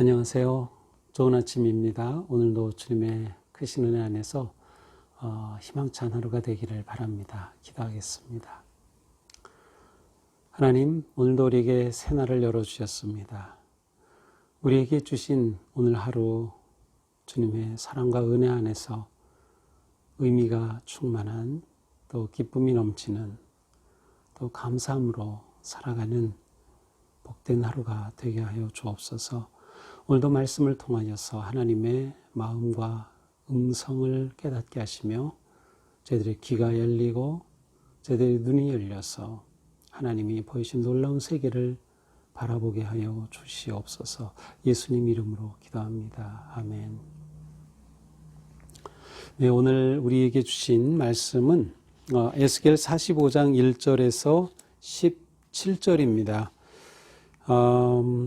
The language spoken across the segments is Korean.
안녕하세요. 좋은 아침입니다. 오늘도 주님의 크신 은혜 안에서 희망찬 하루가 되기를 바랍니다. 기도하겠습니다. 하나님, 오늘도 우리에게 새날을 열어주셨습니다. 우리에게 주신 오늘 하루 주님의 사랑과 은혜 안에서 의미가 충만한, 또 기쁨이 넘치는, 또 감사함으로 살아가는 복된 하루가 되게 하여 주옵소서. 오늘도 말씀을 통하여서 하나님의 마음과 음성을 깨닫게 하시며 저희들의 귀가 열리고 저희들의 눈이 열려서 하나님이 보이신 놀라운 세계를 바라보게 하여 주시옵소서. 예수님 이름으로 기도합니다. 아멘. 네, 오늘 우리에게 주신 말씀은 에스겔 45장 1절에서 17절입니다.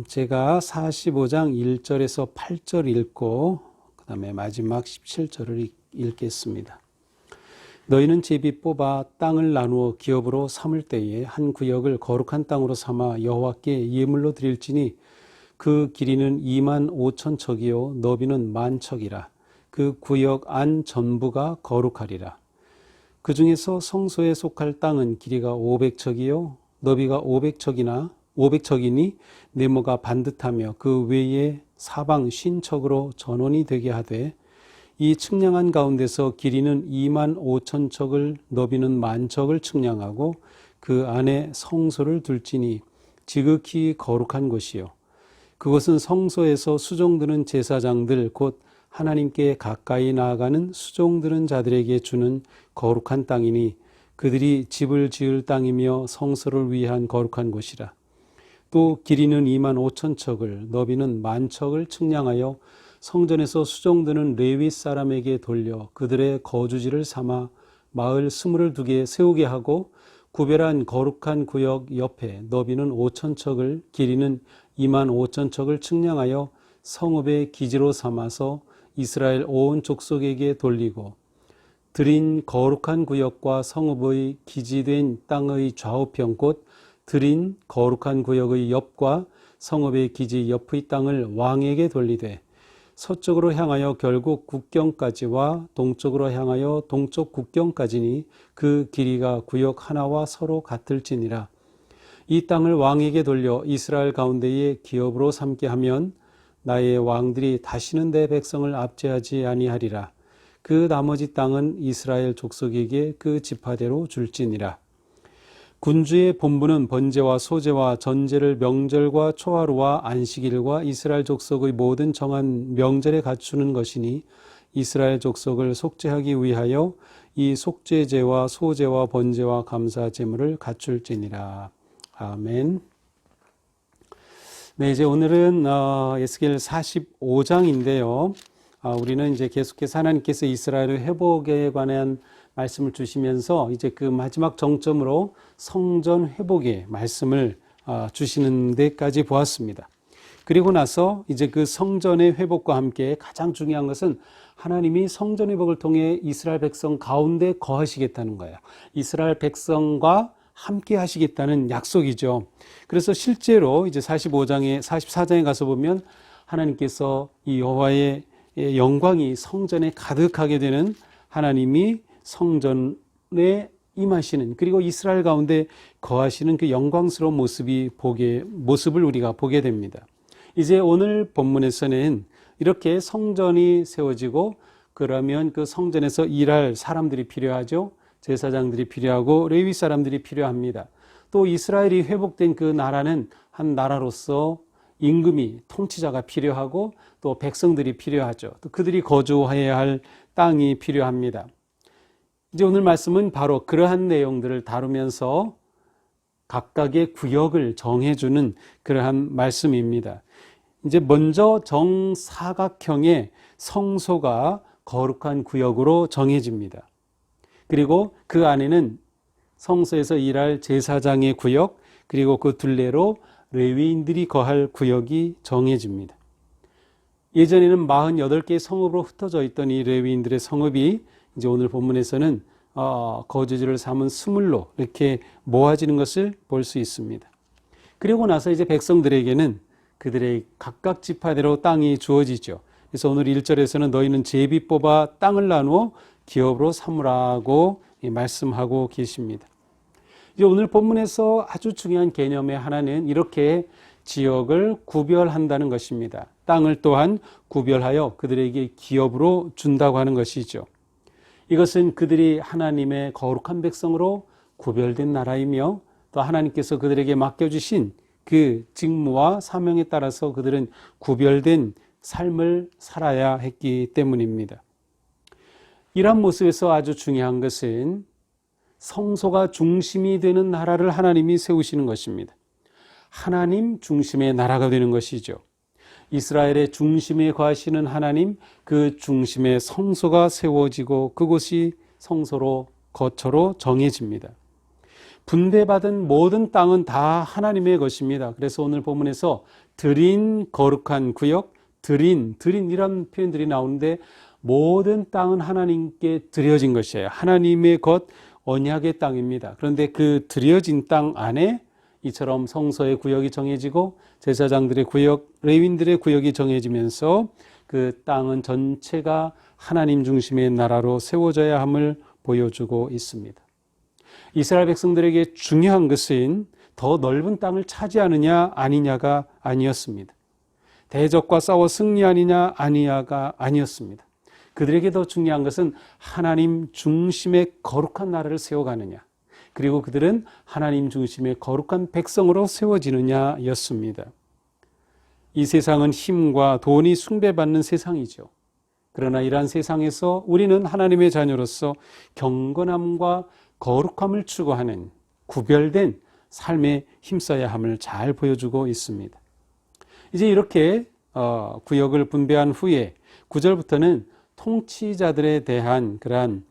제가 45장 1절에서 8절 읽고 그 다음에 마지막 17절을 읽겠습니다. 너희는 제비 뽑아 땅을 나누어 기업으로 삼을 때에 한 구역을 거룩한 땅으로 삼아 여호와께 예물로 드릴지니 그 길이는 2만 5천 척이요 너비는 1만 척이라. 그 구역 안 전부가 거룩하리라. 그 중에서 성소에 속할 땅은 길이가 500척이요 너비가 500척이니 네모가 반듯하며 그 외에 사방 50척으로 전원이 되게 하되 이 측량한 가운데서 길이는 2만 5천 척을 너비는 1만 척을 측량하고 그 안에 성소를 둘지니 지극히 거룩한 곳이요 그것은 성소에서 수종드는 제사장들 곧 하나님께 가까이 나아가는 수종드는 자들에게 주는 거룩한 땅이니 그들이 집을 지을 땅이며 성소를 위한 거룩한 곳이라. 또 길이는 2만 5천 척을 너비는 1만 척을 측량하여 성전에서 수종드는 레위 사람에게 돌려 그들의 거주지를 삼아 마을 22개 세우게 하고 구별한 거룩한 구역 옆에 너비는 5천 척을 길이는 2만 5천 척을 측량하여 성읍의 기지로 삼아서 이스라엘 온 족속에게 돌리고 드린 거룩한 구역과 성읍의 기지된 땅의 좌우편 곧 드린 거룩한 구역의 옆과 성읍의 기지 옆의 땅을 왕에게 돌리되 서쪽으로 향하여 결국 국경까지와 동쪽으로 향하여 동쪽 국경까지니 그 길이가 구역 하나와 서로 같을지니라. 이 땅을 왕에게 돌려 이스라엘 가운데에 기업으로 삼게 하면 나의 왕들이 다시는 내 백성을 압제하지 아니하리라. 그 나머지 땅은 이스라엘 족속에게 그 지파대로 줄지니라. 군주의 본부는 번제와 소제와 전제를 명절과 초하루와 안식일과 이스라엘 족속의 모든 정한 명절에 갖추는 것이니 이스라엘 족속을 속죄하기 위하여 이 속죄제와 소제와 번제와 감사 제물을 갖출지니라. 아멘. 네, 이제 오늘은 에스겔 45장인데요. 우리는 이제 계속해서 하나님께서 이스라엘의 회복에 관한 말씀을 주시면서 이제 그 마지막 정점으로 성전 회복의 말씀을 주시는 데까지 보았습니다. 그리고 나서 이제 그 성전의 회복과 함께 가장 중요한 것은 하나님이 성전 회복을 통해 이스라엘 백성 가운데 거하시겠다는 거예요. 이스라엘 백성과 함께 하시겠다는 약속이죠. 그래서 실제로 이제 44장에 가서 보면 하나님께서 이 여호와의 영광이 성전에 가득하게 되는 하나님이 성전에 임하시는 그리고 이스라엘 가운데 거하시는 그 영광스러운 모습을 우리가 보게 됩니다. 이제 오늘 본문에서는 이렇게 성전이 세워지고 그러면 그 성전에서 일할 사람들이 필요하죠. 제사장들이 필요하고 레위 사람들이 필요합니다. 또 이스라엘이 회복된 그 나라는 한 나라로서 임금이 통치자가 필요하고 또 백성들이 필요하죠. 또 그들이 거주해야 할 땅이 필요합니다. 이제 오늘 말씀은 바로 그러한 내용들을 다루면서 각각의 구역을 정해주는 그러한 말씀입니다. 이제 먼저 정사각형의 성소가 거룩한 구역으로 정해집니다. 그리고 그 안에는 성소에서 일할 제사장의 구역, 그리고 그 둘레로 레위인들이 거할 구역이 정해집니다. 예전에는 48개의 성읍으로 흩어져 있던 이 레위인들의 성읍이 이제 오늘 본문에서는 거주지를 삼은 스물로 이렇게 모아지는 것을 볼 수 있습니다. 그리고 나서 이제 백성들에게는 그들의 각각 지파대로 땅이 주어지죠. 그래서 오늘 1절에서는 너희는 제비 뽑아 땅을 나누어 기업으로 삼으라고 말씀하고 계십니다. 이제 오늘 본문에서 아주 중요한 개념의 하나는 이렇게 지역을 구별한다는 것입니다. 땅을 또한 구별하여 그들에게 기업으로 준다고 하는 것이죠. 이것은 그들이 하나님의 거룩한 백성으로 구별된 나라이며 또 하나님께서 그들에게 맡겨주신 그 직무와 사명에 따라서 그들은 구별된 삶을 살아야 했기 때문입니다. 이러한 모습에서 아주 중요한 것은 성소가 중심이 되는 나라를 하나님이 세우시는 것입니다. 하나님 중심의 나라가 되는 것이죠. 이스라엘의 중심에 거하시는 하나님, 그 중심에 성소가 세워지고 그곳이 성소로 거처로 정해집니다. 분배받은 모든 땅은 다 하나님의 것입니다. 그래서 오늘 본문에서 드린 거룩한 구역, 드린이라는 표현들이 나오는데 모든 땅은 하나님께 드려진 것이에요. 하나님의 것, 언약의 땅입니다. 그런데 그 드려진 땅 안에 이처럼 성소의 구역이 정해지고 제사장들의 구역, 레위인들의 구역이 정해지면서 그 땅은 전체가 하나님 중심의 나라로 세워져야 함을 보여주고 있습니다. 이스라엘 백성들에게 중요한 것은 더 넓은 땅을 차지하느냐 아니냐가 아니었습니다. 대적과 싸워 승리하느냐 아니냐가 아니었습니다. 그들에게 더 중요한 것은 하나님 중심의 거룩한 나라를 세워가느냐, 그리고 그들은 하나님 중심의 거룩한 백성으로 세워지느냐였습니다. 이 세상은 힘과 돈이 숭배받는 세상이죠. 그러나 이러한 세상에서 우리는 하나님의 자녀로서 경건함과 거룩함을 추구하는 구별된 삶에 힘써야 함을 잘 보여주고 있습니다. 이제 이렇게 구역을 분배한 후에 9절부터는 통치자들에 대한 그러한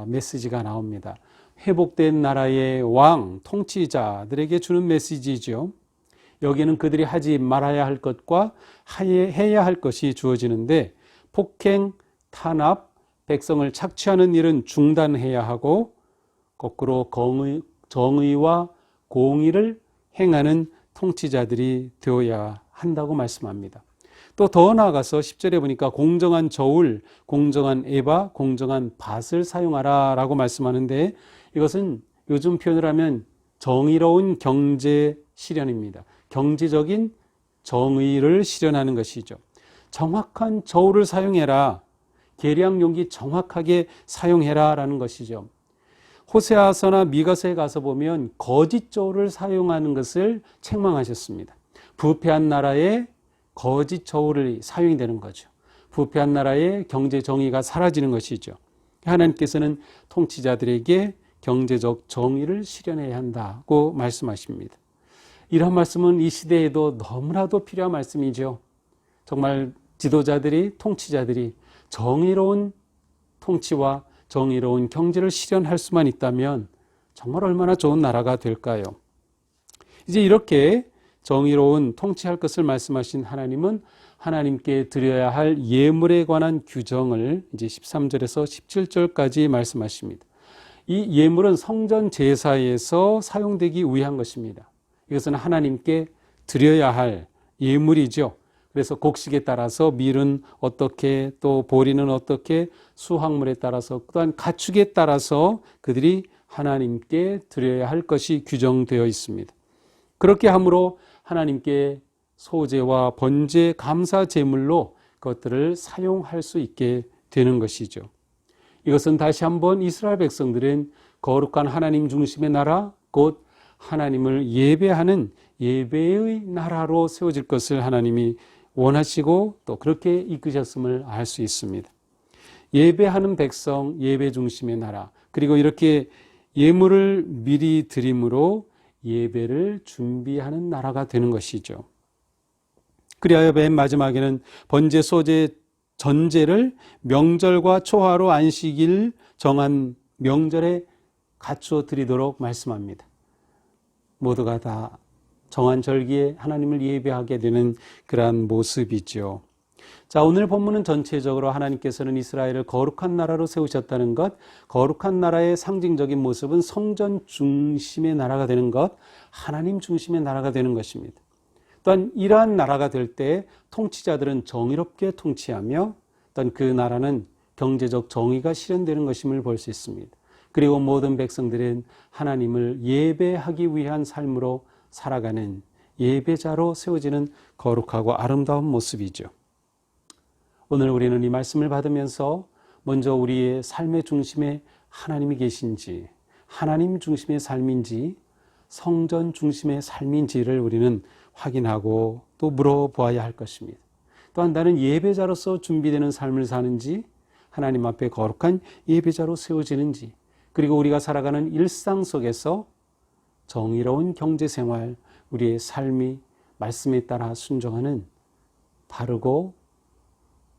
메시지가 나옵니다. 회복된 나라의 왕, 통치자들에게 주는 메시지죠. 여기는 그들이 하지 말아야 할 것과 해야 할 것이 주어지는데 폭행, 탄압, 백성을 착취하는 일은 중단해야 하고 거꾸로 정의와 공의를 행하는 통치자들이 되어야 한다고 말씀합니다. 또 더 나아가서 10절에 보니까 공정한 저울, 공정한 에바, 공정한 밭을 사용하라 라고 말씀하는데 이것은 요즘 표현을 하면 정의로운 경제 실현입니다. 경제적인 정의를 실현하는 것이죠. 정확한 저울을 사용해라. 계량 용기 정확하게 사용해라 라는 것이죠. 호세아서나 미가서에 가서 보면 거짓 저울을 사용하는 것을 책망하셨습니다. 부패한 나라에 거짓 저울이 사용이 되는 거죠. 부패한 나라의 경제 정의가 사라지는 것이죠. 하나님께서는 통치자들에게 경제적 정의를 실현해야 한다고 말씀하십니다. 이런 말씀은 이 시대에도 너무나도 필요한 말씀이죠. 정말 지도자들이, 통치자들이 정의로운 통치와 정의로운 경제를 실현할 수만 있다면 정말 얼마나 좋은 나라가 될까요? 이제 이렇게 정의로운 통치할 것을 말씀하신 하나님은 하나님께 드려야 할 예물에 관한 규정을 이제 13절에서 17절까지 말씀하십니다. 이 예물은 성전 제사에서 사용되기 위한 것입니다. 이것은 하나님께 드려야 할 예물이죠. 그래서 곡식에 따라서 밀은 어떻게, 또 보리는 어떻게, 수확물에 따라서, 또한 가축에 따라서 그들이 하나님께 드려야 할 것이 규정되어 있습니다. 그렇게 함으로 하나님께 소제와 번제, 감사 제물로 그것들을 사용할 수 있게 되는 것이죠. 이것은 다시 한번 이스라엘 백성들은 거룩한 하나님 중심의 나라, 곧 하나님을 예배하는 예배의 나라로 세워질 것을 하나님이 원하시고 또 그렇게 이끄셨음을 알 수 있습니다. 예배하는 백성, 예배 중심의 나라, 그리고 이렇게 예물을 미리 드림으로 예배를 준비하는 나라가 되는 것이죠. 그리하여 맨 마지막에는 번제, 소제, 전제를 명절과 초하루 안식일 정한 명절에 갖추어 드리도록 말씀합니다. 모두가 다 정한 절기에 하나님을 예배하게 되는 그러한 모습이죠. 자, 오늘 본문은 전체적으로 하나님께서는 이스라엘을 거룩한 나라로 세우셨다는 것, 거룩한 나라의 상징적인 모습은 성전 중심의 나라가 되는 것, 하나님 중심의 나라가 되는 것입니다. 또한 이러한 나라가 될 때 통치자들은 정의롭게 통치하며 또한 그 나라는 경제적 정의가 실현되는 것임을 볼 수 있습니다. 그리고 모든 백성들은 하나님을 예배하기 위한 삶으로 살아가는 예배자로 세워지는 거룩하고 아름다운 모습이죠. 오늘 우리는 이 말씀을 받으면서 먼저 우리의 삶의 중심에 하나님이 계신지, 하나님 중심의 삶인지, 성전 중심의 삶인지를 우리는 확인하고 또 물어보아야 할 것입니다. 또한 나는 예배자로서 준비되는 삶을 사는지, 하나님 앞에 거룩한 예배자로 세워지는지, 그리고 우리가 살아가는 일상 속에서 정의로운 경제생활, 우리의 삶이 말씀에 따라 순종하는 바르고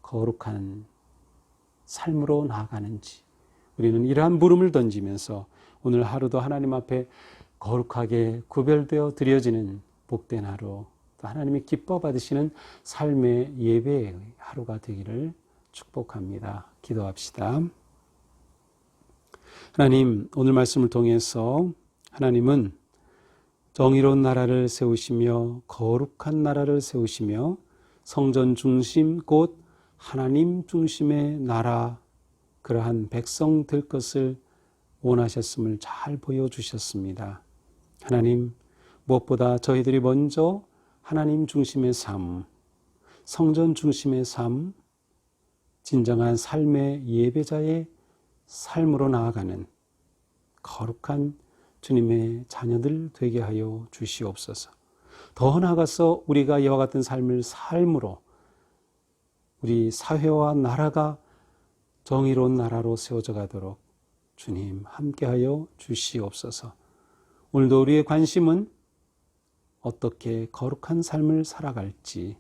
거룩한 삶으로 나아가는지, 우리는 이러한 물음을 던지면서 오늘 하루도 하나님 앞에 거룩하게 구별되어 드려지는 복된 하루, 또 하나님이 기뻐 받으시는 삶의 예배의 하루가 되기를 축복합니다. 기도합시다. 하나님, 오늘 말씀을 통해서 하나님은 정의로운 나라를 세우시며 거룩한 나라를 세우시며 성전 중심 곧 하나님 중심의 나라, 그러한 백성 될 것을 원하셨음을 잘 보여주셨습니다. 하나님, 무엇보다 저희들이 먼저 하나님 중심의 삶, 성전 중심의 삶, 진정한 삶의 예배자의 삶으로 나아가는 거룩한 주님의 자녀들 되게 하여 주시옵소서. 더 나아가서 우리가 이와 같은 삶을 삶으로 우리 사회와 나라가 정의로운 나라로 세워져 가도록 주님 함께하여 주시옵소서. 오늘도 우리의 관심은 어떻게 거룩한 삶을 살아갈지,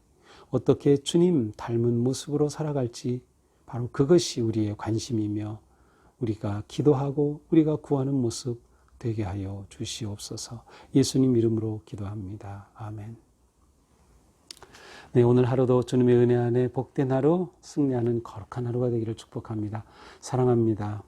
어떻게 주님 닮은 모습으로 살아갈지, 바로 그것이 우리의 관심이며 우리가 기도하고 우리가 구하는 모습 되게 하여 주시옵소서. 예수님 이름으로 기도합니다. 아멘. 네, 오늘 하루도 주님의 은혜 안에 복된 하루, 승리하는 거룩한 하루가 되기를 축복합니다. 사랑합니다.